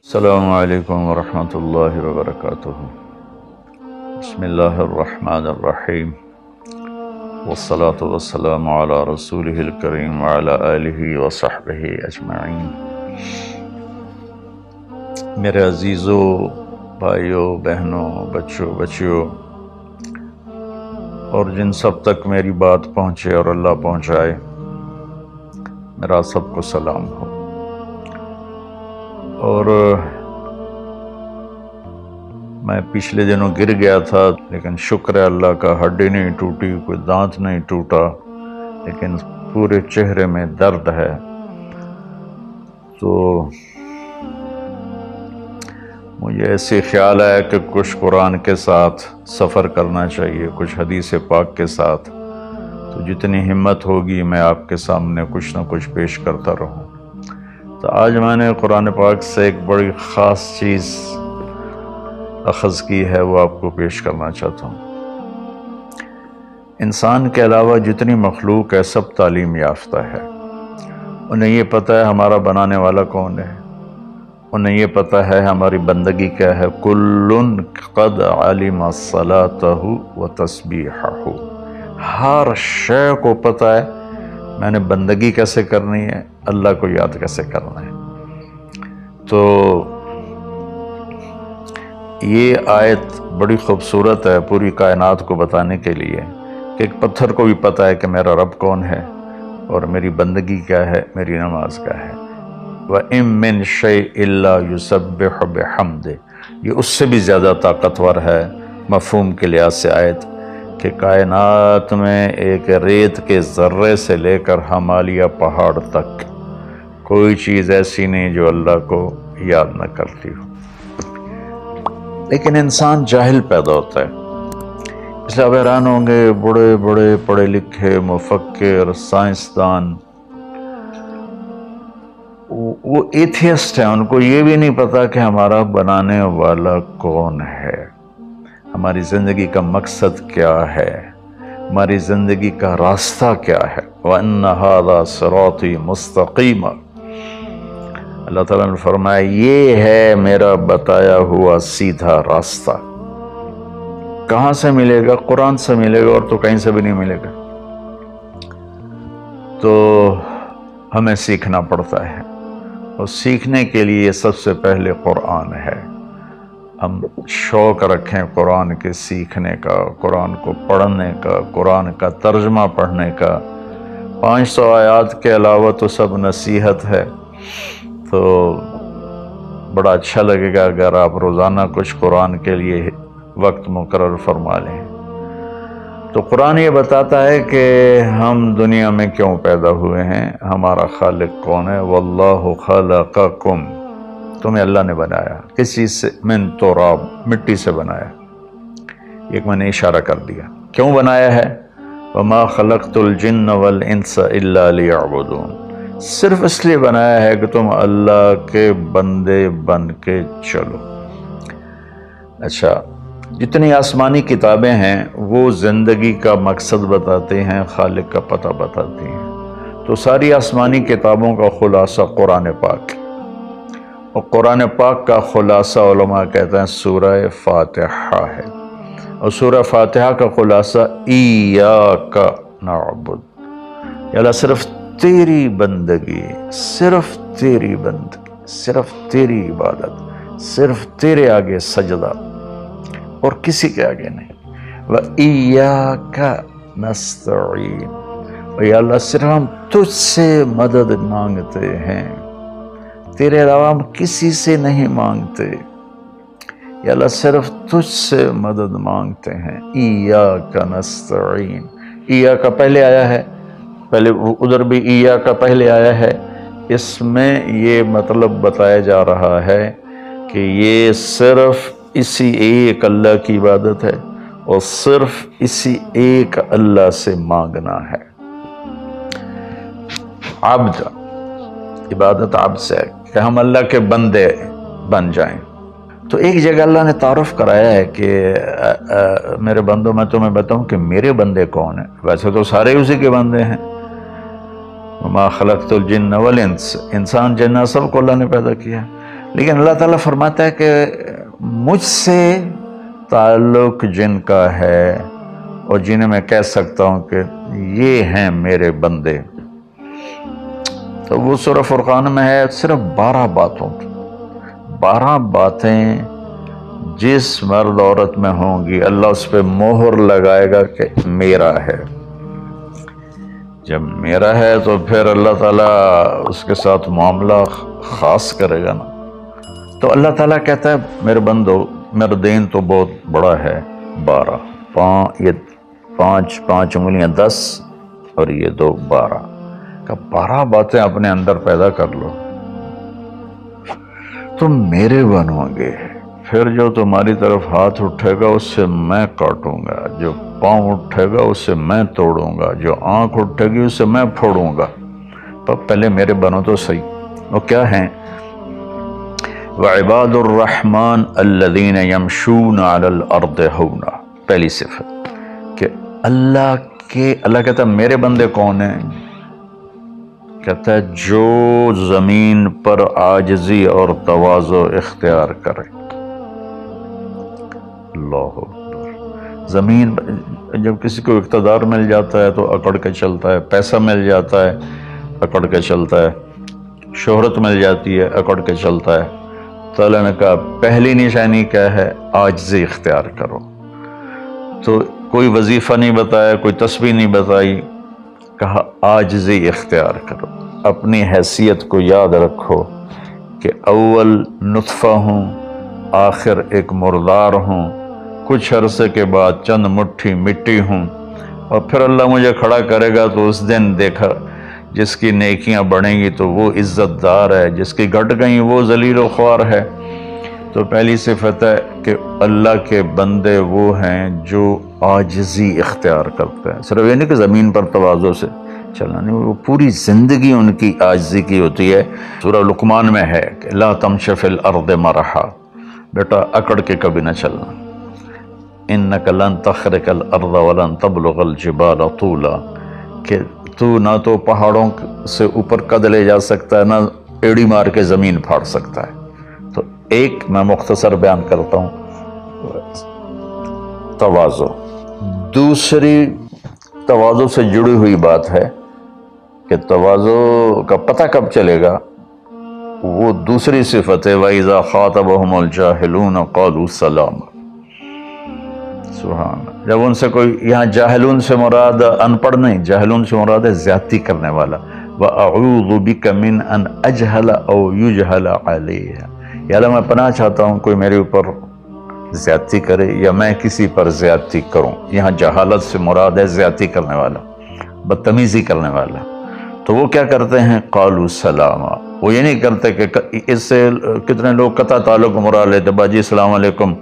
السلام علیکم ورحمۃ اللہ وبرکاتہ۔ بسم اللہ الرحمن الرحیم، والصلاة والسلام علی رسولہ الکریم وعلی آلہ وصحبہ اجمعین۔ میرے عزیزوں، بھائیوں، بہنوں، بچوں، بچیوں، اور جن سب تک میری بات پہنچے اور اللہ پہنچائے، میرا سب کو سلام ہو۔ اور میں پچھلے دنوں گر گیا تھا، لیکن شکر ہے اللہ کا، ہڈی نہیں ٹوٹی، کوئی دانت نہیں ٹوٹا، لیکن پورے چہرے میں درد ہے۔ تو مجھے ایسے خیال آیا کہ کچھ قرآن کے ساتھ سفر کرنا چاہیے، کچھ حدیث پاک کے ساتھ۔ تو جتنی ہمت ہوگی میں آپ کے سامنے کچھ نہ کچھ پیش کرتا رہوں۔ تو آج میں نے قرآن پاک سے ایک بڑی خاص چیز اخذ کی ہے، وہ آپ کو پیش کرنا چاہتا ہوں۔ انسان کے علاوہ جتنی مخلوق ہے سب تعلیم یافتہ ہے۔ انہیں یہ پتہ ہے ہمارا بنانے والا کون ہے، انہیں یہ پتہ ہے ہماری بندگی کیا ہے۔ کُلٌ قد علم صلاتہ و تسبیحہ، ہر شے کو پتہ ہے میں نے بندگی کیسے کرنی ہے، اللہ کو یاد کیسے کرنا ہے۔ تو یہ آیت بڑی خوبصورت ہے پوری کائنات کو بتانے کے لیے کہ ایک پتھر کو بھی پتہ ہے کہ میرا رب کون ہے اور میری بندگی کیا ہے، میری نماز کیا ہے۔ وَإِن مِّن شَيْءٍ إِلَّا يُسَبِّحُ بِحَمْدِهِ، یہ اس سے بھی زیادہ طاقتور ہے مفہوم کے لحاظ سے آیت، کہ کائنات میں ایک ریت کے ذرے سے لے کر ہمالیہ پہاڑ تک کوئی چیز ایسی نہیں جو اللہ کو یاد نہ کرتی ہو۔ لیکن انسان جاہل پیدا ہوتا ہے، اس لیے آپ حیران ہوں گے بڑے بڑے پڑھے لکھے مفکر، سائنسدان، وہ ایتھیسٹ ہیں، ان کو یہ بھی نہیں پتا کہ ہمارا بنانے والا کون ہے، ہماری زندگی کا مقصد کیا ہے، ہماری زندگی کا راستہ کیا ہے۔ وَأَنَّ هَذَا صِرَاطِي مُسْتَقِيمًا، اللہ تعالیٰ نے فرمایا یہ ہے میرا بتایا ہوا سیدھا راستہ۔ کہاں سے ملے گا؟ قرآن سے ملے گا، اور تو کہیں سے بھی نہیں ملے گا۔ تو ہمیں سیکھنا پڑتا ہے، اور سیکھنے کے لیے سب سے پہلے قرآن ہے۔ ہم شوق رکھیں قرآن کے سیکھنے کا، قرآن کو پڑھنے کا، قرآن کا ترجمہ پڑھنے کا۔ 500 آیات کے علاوہ تو سب نصیحت ہے، تو بڑا اچھا لگے گا اگر آپ روزانہ کچھ قرآن کے لیے وقت مقرر فرما لیں۔ تو قرآن یہ بتاتا ہے کہ ہم دنیا میں کیوں پیدا ہوئے ہیں، ہمارا خالق کون ہے۔ وَاللَّهُ خَلَقَكُمْ، تمہیں اللہ نے بنایا کس چیز سے؟ من تراب، مٹی سے بنایا۔ ایک میں نے اشارہ کر دیا کیوں بنایا ہے۔ وَمَا خَلَقْتُ الْجِنَّ وَالْإِنسَ إِلَّا لِيَعْبُدُونَ، صرف اس لیے بنایا ہے کہ تم اللہ کے بندے بن کے چلو۔ اچھا، جتنی آسمانی کتابیں ہیں وہ زندگی کا مقصد بتاتے ہیں، خالق کا پتہ بتاتی ہیں۔ تو ساری آسمانی کتابوں کا خلاصہ قرآن پاک، اور قرآن پاک کا خلاصہ علماء کہتے ہیں سورہ فاتحہ ہے، اور سورہ فاتحہ کا خلاصہ ایاک نعبد، یا اللہ صرف تیری بندگی، صرف تیری بندگی، صرف تیری عبادت، صرف تیرے آگے سجدہ، اور کسی کے آگے نہیں۔ وَإِيَّاكَ نَسْتَعِينُ، اور یا اللہ صرف ہم تجھ سے مدد مانگتے ہیں، تیرے علاوہ ہم کسی سے نہیں مانگتے، یا اللہ صرف تجھ سے مدد مانگتے ہیں۔ ایاک نستعین، ایاک پہلے آیا ہے، پہلے ادھر بھی ایاک پہلے آیا ہے۔ اس میں یہ مطلب بتایا جا رہا ہے کہ یہ صرف اسی ایک اللہ کی عبادت ہے، اور صرف اسی ایک اللہ سے مانگنا ہے۔ عبد، عبادت عبد سے ہے کہ ہم اللہ کے بندے بن جائیں۔ تو ایک جگہ اللہ نے تعارف کرایا ہے کہ میرے بندوں، میں تمہیں بتاؤں کہ میرے بندے کون ہیں۔ ویسے تو سارے اسی کے بندے ہیں، وما خلقت الجن والانس، انسان جنات سب کو اللہ نے پیدا کیا، لیکن اللہ تعالیٰ فرماتا ہے کہ مجھ سے تعلق جن کا ہے اور جنہیں میں کہہ سکتا ہوں کہ یہ ہیں میرے بندے، تو وہ سورہ فرقان میں ہے صرف 12 باتوں، 12 باتیں جس مرد عورت میں ہوں گی اللہ اس پہ مہر لگائے گا کہ میرا ہے۔ جب میرا ہے تو پھر اللہ تعالیٰ اس کے ساتھ معاملہ خاص کرے گا نا۔ تو اللہ تعالیٰ کہتا ہے میرے بندو میرا دین تو بہت بڑا ہے، 12، یہ 5 انگلیاں 10 اور یہ 2 12 کا 12 باتیں اپنے اندر پیدا کر لو، تم میرے بنو گے، پھر جو تمہاری طرف ہاتھ اٹھے گا اس سے میں کاٹوں گا، جو پاؤں اٹھے گا اس سے میں توڑوں گا، جو آنکھ اٹھے گی اس سے میں پھوڑوں گا، پر پہلے میرے بنو تو صحیح۔ وہ کیا ہیں؟ وعباد الرحمن الذین یمشون علی الارض ہونا، پہلی صفت کہ اللہ کہتا ہے میرے بندے کون ہیں؟ کہتا ہے جو زمین پر عاجزی اور تواضع اختیار کرے۔ اللہ اکبر۔ زمین جب کسی کو اقتدار مل جاتا ہے تو اکڑ کے چلتا ہے، پیسہ مل جاتا ہے اکڑ کے چلتا ہے، شہرت مل جاتی ہے اکڑ کے چلتا ہے، تو اللہ نے کہا پہلی نشانی کیا ہے؟ عاجزی اختیار کرو۔ تو کوئی وظیفہ نہیں بتایا، کوئی تسبیح نہیں بتائی، کہا عاجزی اختیار کرو، اپنی حیثیت کو یاد رکھو کہ اول نطفہ ہوں، آخر ایک مردار ہوں، کچھ عرصے کے بعد چند مٹھی مٹی ہوں، اور پھر اللہ مجھے کھڑا کرے گا تو اس دن دیکھا جس کی نیکیاں بڑھیں گی تو وہ عزت دار ہے، جس کی گھٹ گئیں وہ ذلیل و خوار ہے۔ تو پہلی صفت ہے کہ اللہ کے بندے وہ ہیں جو عاجزی اختیار کرتے ہیں، صرف یہ نہیں کہ زمین پر تواضع سے چلنا نہیں، وہ پوری زندگی ان کی عاجزی کی ہوتی ہے۔ سورہ لقمان میں ہے کہ لا تمش فی الارض مرحا، بیٹا اکڑ کے کبھی نہ چلنا، انک لن تخرق الارض ولن تبلغ الجبال طولا، کہ تو نہ تو پہاڑوں سے اوپر قد لے جا سکتا ہے، نہ ایڑی مار کے زمین پھاڑ سکتا ہے۔ تو ایک میں مختصر بیان کرتا ہوں، تواضع۔ دوسری تواضع سے جڑی ہوئی بات ہے کہ تواضع کا پتہ کب چلے گا؟ وہ دوسری صفت ہے وَإِذَا خَاطَبَهُمُ الْجَاهِلُونَ قَالُوا سَلَامًا۔ سبحان اللہ۔ جب ان سے کوئی، یہاں جاہلون سے مراد ان پڑھ نہیں، جاہلون سے مراد ہے زیادتی کرنے والا۔ وَأَعُوذُ بِكَ مِنْ أَنْ أَجْهَلَ أَوْ يُجْهَلَ عَلَيَّ، یا اللہ میں پناہ چاہتا ہوں کوئی میرے اوپر زیادتی کرے یا میں کسی پر زیادتی کروں۔ یہاں جہالت سے مراد ہے زیادتی کرنے والا، بدتمیزی کرنے والا۔ تو وہ کیا کرتے ہیں؟ قالوا سلاما، وہ یہ نہیں کرتے کہ اس سے کتنے لوگ قطع تعلق مرا لیتے، باجی السلام علیکم،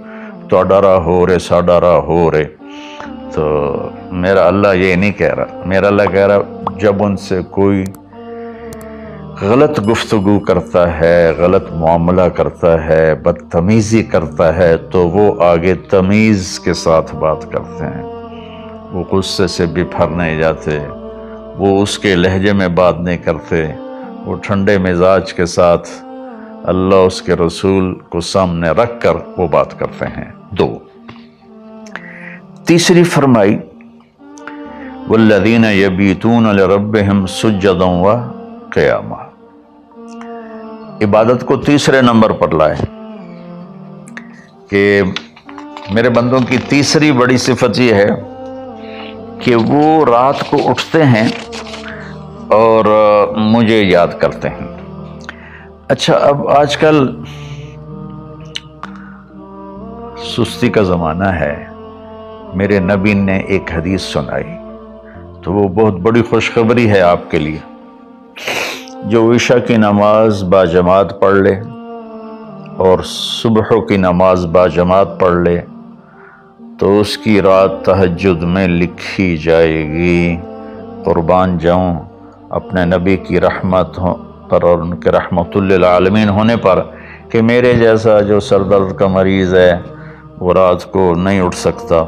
تو ڈرا ہو رہے ساڈارا ہو رہے۔ تو میرا اللہ یہ نہیں کہہ رہا، میرا اللہ کہہ رہا جب ان سے کوئی غلط گفتگو کرتا ہے، غلط معاملہ کرتا ہے، بدتمیزی کرتا ہے، تو وہ آگے تمیز کے ساتھ بات کرتے ہیں، وہ غصے سے بپھر نہیں جاتے، وہ اس کے لہجے میں بات نہیں کرتے، وہ ٹھنڈے مزاج کے ساتھ اللہ اس کے رسول کو سامنے رکھ کر وہ بات کرتے ہیں۔ 2، تیسری فرمائی والذین یبیتون لربہم سجدا وقیاما، عبادت کو تیسرے نمبر پر لائے کہ میرے بندوں کی تیسری بڑی صفت یہ ہے کہ وہ رات کو اٹھتے ہیں اور مجھے یاد کرتے ہیں۔ اچھا، اب آج کل سستی کا زمانہ ہے، میرے نبی نے ایک حدیث سنائی، تو وہ بہت بڑی خوشخبری ہے آپ کے لیے۔ جو عشاء کی نماز باجماعت پڑھ لے اور صبح کی نماز باجماعت پڑھ لے تو اس کی رات تہجد میں لکھی جائے گی۔ قربان جاؤں اپنے نبی کی رحمت پر اور ان کے رحمت للعالمین ہونے پر کہ میرے جیسا جو سر درد کا مریض ہے وہ رات کو نہیں اٹھ سکتا،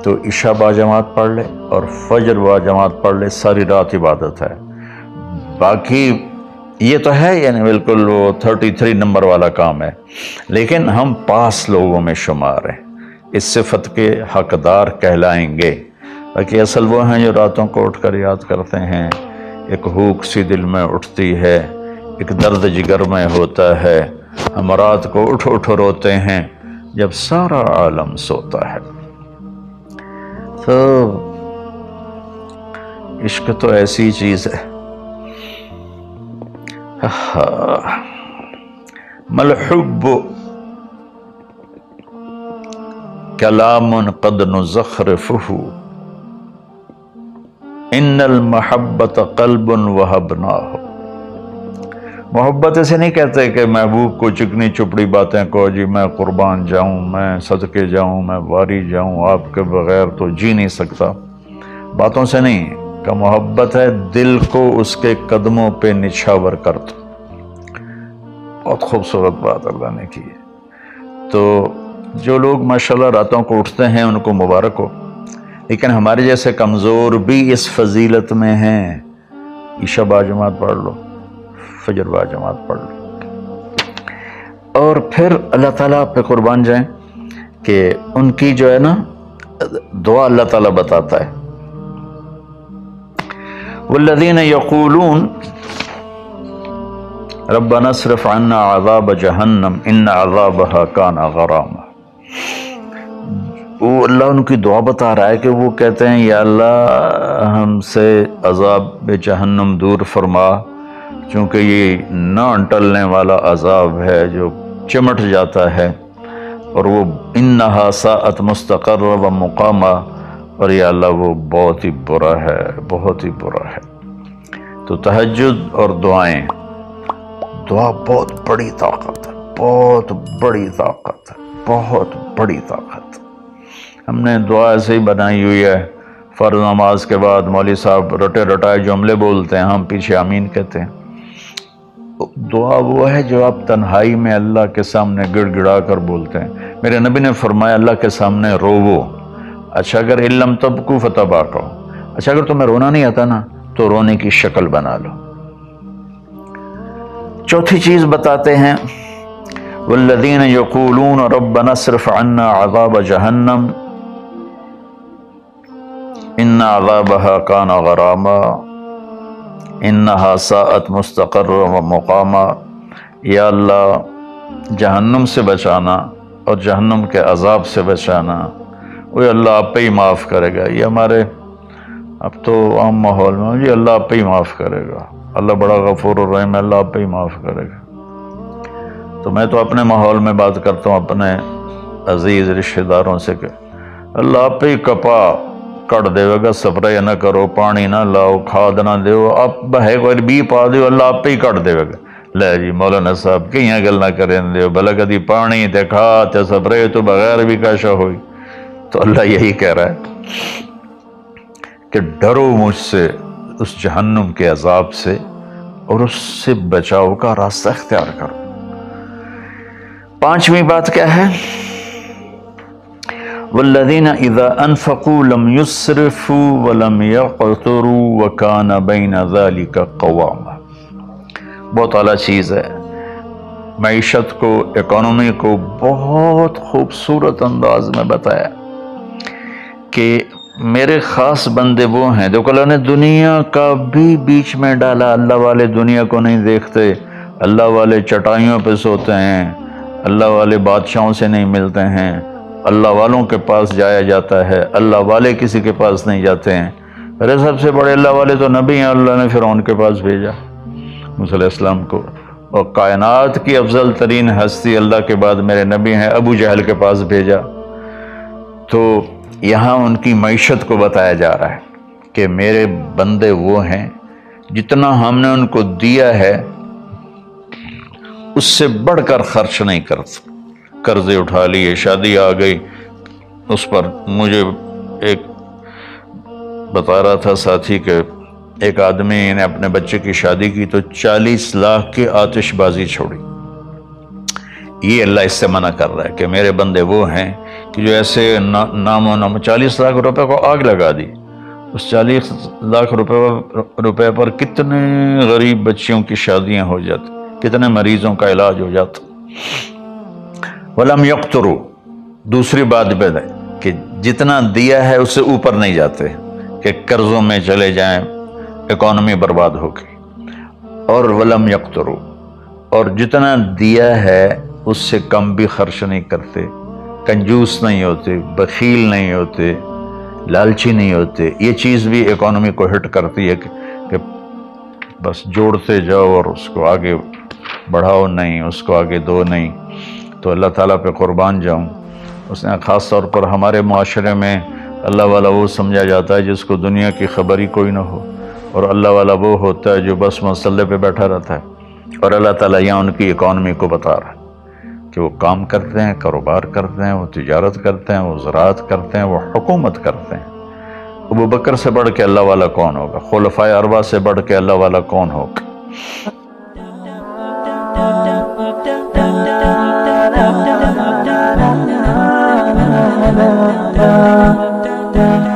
تو عشاء باجماعت پڑھ لے اور فجر باجماعت پڑھ لے، ساری رات عبادت ہے۔ باقی یہ تو ہے یعنی بالکل وہ 33 نمبر والا کام ہے، لیکن ہم پاس لوگوں میں شمار ہیں، اس صفت کے حقدار کہلائیں گے۔ باقی اصل وہ ہیں جو راتوں کو اٹھ کر یاد کرتے ہیں، ایک ہوک سی دل میں اٹھتی ہے، ایک درد جگر میں ہوتا ہے، ہم رات کو اٹھ اٹھ روتے ہیں جب سارا عالم سوتا ہے۔ تو عشق تو ایسی چیز ہے۔ ملحب کلام قد نزخرفہ ان المحبت قلب وہبناہ۔ محبت اسے نہیں کہتے کہ محبوب کو چکنی چپڑی باتیں کو، جی میں قربان جاؤں، میں صدقے جاؤں، میں واری جاؤں، آپ کے بغیر تو جی نہیں سکتا، باتوں سے نہیں کہ محبت ہے دل کو اس کے قدموں پہ نچھاور کر دو۔ بہت خوبصورت بات اللہ نے کی ہے۔ تو جو لوگ ماشاءاللہ راتوں کو اٹھتے ہیں ان کو مبارک ہو، لیکن ہمارے جیسے کمزور بھی اس فضیلت میں ہیں۔ عشاء باجماعت پڑھ لو، فجر باجماعت پڑھ لو، اور پھر اللہ تعالیٰ پہ قربان جائیں کہ ان کی جو ہے نا دعا اللہ تعالیٰ بتاتا ہے، والذین یقولون ربنا اصرف عنا عذاب جہنم ان عذابها کان غراما۔ وہ اللہ ان کی دعا بتا رہا ہے کہ وہ کہتے ہیں یا اللہ ہم سے عذاب جہنم دور فرما، چونکہ یہ نہ ٹلنے والا عذاب ہے جو چمٹ جاتا ہے، اور وہ انہا ساءت مستقر و مقاما، اور یا اللہ وہ بہت ہی برا ہے، بہت ہی برا ہے۔ تو تہجد اور دعائیں، دعا بہت بڑی طاقت ہے، بہت بڑی طاقت ہے، بہت بڑی طاقت ہے۔ ہم نے دعا ایسے ہی بنائی ہوئی ہے، فرض نماز کے بعد مولوی صاحب رٹے رٹائے جملے بولتے ہیں، ہم پیچھے آمین کہتے ہیں۔ دعا وہ ہے جو آپ تنہائی میں اللہ کے سامنے گڑ گڑا کر بولتے ہیں۔ میرے نبی نے فرمایا اللہ کے سامنے روو، اچھا اگر علم تبکو فتباکو، اچھا اگر تمہیں رونا نہیں آتا نا تو رونے کی شکل بنا لو۔ چوتھی چیز بتاتے ہیں، والذین یقولون ربنا اصرف عنا عذاب جہنم ان عذابها کان غراما انہا ساءت مستقر و مقاما۔ یا اللہ جہنم سے بچانا اور جہنم کے عذاب سے بچانا، وہ اللہ آپ پہ ہی معاف کرے گا۔ یہ ہمارے اب تو عام ماحول میں جی اللہ آپ پہ ہی معاف کرے گا، اللہ بڑا غفور الرحیم ہے، اللہ آپ پہ ہی معاف کرے گا۔ تو میں تو اپنے ماحول میں بات کرتا ہوں اپنے عزیز رشتہ داروں سے کہ اللہ آپ پہ ہی کپا کٹ دے گا، سپرے نہ کرو، پانی نہ لاؤ، کھاد نہ دیو، آپ بہے کوئی بی پا دیو، اللہ آپ پہ ہی کٹ دے گا۔ لے جی مولانا صاحب کہیں گل نہ کریں دیو، بھلا کدی پانی تے کھاد تے سپرے تو بغیر بھی کاشا ہوئی۔ تو اللہ یہی کہہ رہا ہے کہ ڈرو مجھ سے اس جہنم کے عذاب سے اور اس سے بچاؤ کا راستہ اختیار کرو۔ پانچویں بات کیا ہے؟ والذین اذا انفقوا لم یسرفوا ولم یقتروا وکان بین ذلک قواما۔ بہت اعلیٰ چیز ہے، معیشت کو، اکانومی کو بہت خوبصورت انداز میں بتایا کہ میرے خاص بندے وہ ہیں۔ دیکھو اللہ نے دنیا کا بھی بیچ میں ڈالا، اللہ والے دنیا کو نہیں دیکھتے، اللہ والے چٹائیوں پہ سوتے ہیں، اللہ والے بادشاہوں سے نہیں ملتے ہیں، اللہ والوں کے پاس جایا جاتا ہے، اللہ والے کسی کے پاس نہیں جاتے ہیں۔ ارے سب سے بڑے اللہ والے تو نبی ہیں، اللہ نے فرعون کے پاس بھیجا موسیٰ علیہ السلام کو، اور کائنات کی افضل ترین ہستی اللہ کے بعد میرے نبی ہیں، ابو جہل کے پاس بھیجا۔ تو یہاں ان کی معیشت کو بتایا جا رہا ہے کہ میرے بندے وہ ہیں جتنا ہم نے ان کو دیا ہے اس سے بڑھ کر خرچ نہیں کرتے۔ قرضے اٹھا لیے، شادی آ گئی، اس پر مجھے ایک بتا رہا تھا ساتھی کہ ایک آدمی نے اپنے بچے کی شادی کی تو 40 لاکھ کی آتش بازی چھوڑی۔ یہ اللہ اس سے منع کر رہا ہے کہ میرے بندے وہ ہیں کہ جو ایسے نام و نام 40 لاکھ روپے کو آگ لگا دی، اس 40 لاکھ روپے پر کتنے غریب بچیوں کی شادیاں ہو جاتی، کتنے مریضوں کا علاج ہو جاتا۔ وَلَمْ يَقْتُرُوا، دوسری بات ہے کہ جتنا دیا ہے اس سے اوپر نہیں جاتے کہ قرضوں میں چلے جائیں، اکانومی برباد ہو گئی۔ اور وَلَمْ يَقْتُرُوا، اور جتنا دیا ہے اس سے کم بھی خرچ نہیں کرتے، کنجوس نہیں ہوتے، بخیل نہیں ہوتے، لالچی نہیں ہوتے۔ یہ چیز بھی اکانومی کو ہٹ کرتی ہے کہ بس جوڑتے جاؤ اور اس کو آگے بڑھاؤ نہیں، اس کو آگے دو نہیں۔ تو اللہ تعالیٰ پہ قربان جاؤں، اس نے خاص طور پر ہمارے معاشرے میں اللہ والا وہ سمجھا جاتا ہے جس کو دنیا کی خبر ہی کوئی نہ ہو، اور اللہ والا وہ ہوتا ہے جو بس مسلح پہ بیٹھا رہتا ہے۔ اور اللہ تعالیٰ یہاں ان کی اکانومی کو بتا رہا ہے کہ وہ کام کرتے ہیں، کاروبار کرتے ہیں، وہ تجارت کرتے ہیں، وہ زراعت کرتے ہیں، وہ حکومت کرتے ہیں۔ ابو بکر سے بڑھ کے اللہ والا کون ہوگا؟ خلفائے اربعہ سے بڑھ کے اللہ والا کون ہوگا؟ da da da